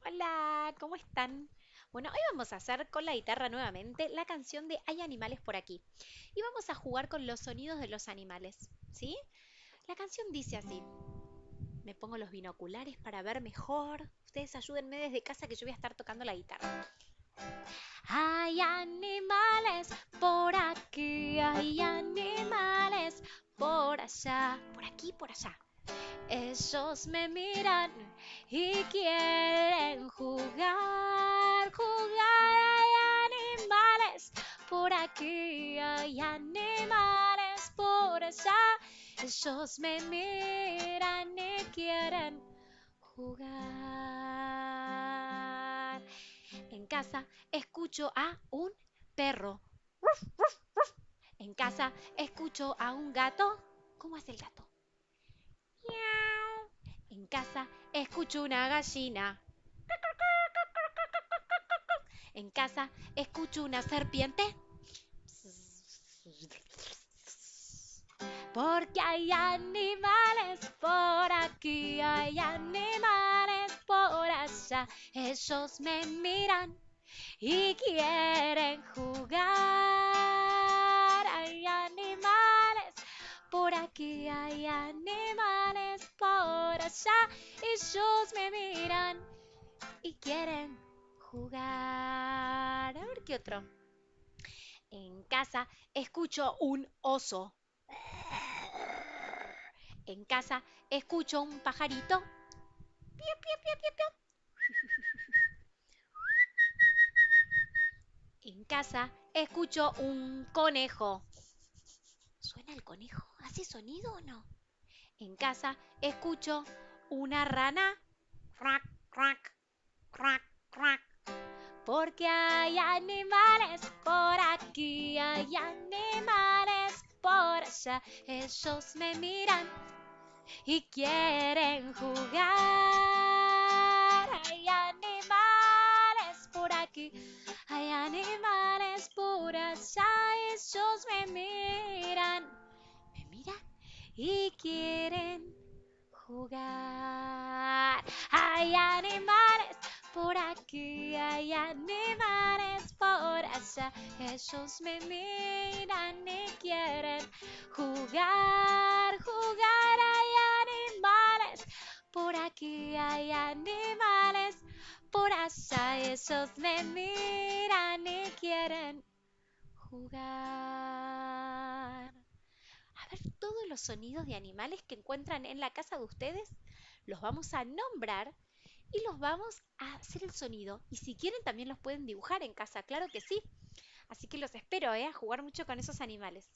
Hola, ¿cómo están? Bueno, hoy vamos a hacer con la guitarra nuevamente la canción de Hay animales por aquí. Y vamos a jugar con los sonidos de los animales, ¿sí? La canción dice así. Me pongo los binoculares para ver mejor. Ustedes ayúdenme desde casa que yo voy a estar tocando la guitarra. Hay animales por aquí, hay animales por allá, por aquí, por allá. Ellos me miran y quieren jugar, jugar. Hay animales por aquí, hay animales por allá. Ellos me miran y quieren jugar. En casa escucho a un perro. En casa escucho a un gato. ¿Cómo hace el gato? Miau. En casa escucho una gallina. En casa escucho una serpiente. Porque hay animales por aquí, hay animales por allá. Ellos me miran y quieren jugar. Hay animales por aquí, hay animales por allá. Ellos me miran y quieren jugar. A ver qué otro. En casa escucho un oso. En casa escucho un pajarito. Piu, piu, piu, piu, piu. En casa escucho un conejo. ¿Suena el conejo? ¿Hace sonido o no? En casa escucho una rana. Crack, crack, crack, crack. Porque hay animales por aquí, hay animales por allá. Ellos me miran y quieren jugar. Hay animales por aquí, hay animales por allá. Ellos me miran y quieren jugar. Hay animales por aquí, hay animales por allá. Ellos me miran y quieren jugar, jugar. Hay animales por aquí, hay animales por allá. Ellos me miran y quieren jugar. A ver, todos los sonidos de animales que encuentran en la casa de ustedes, los vamos a nombrar y los vamos a hacer el sonido. Y si quieren también los pueden dibujar en casa, claro que sí. Así que los espero, a jugar mucho con esos animales.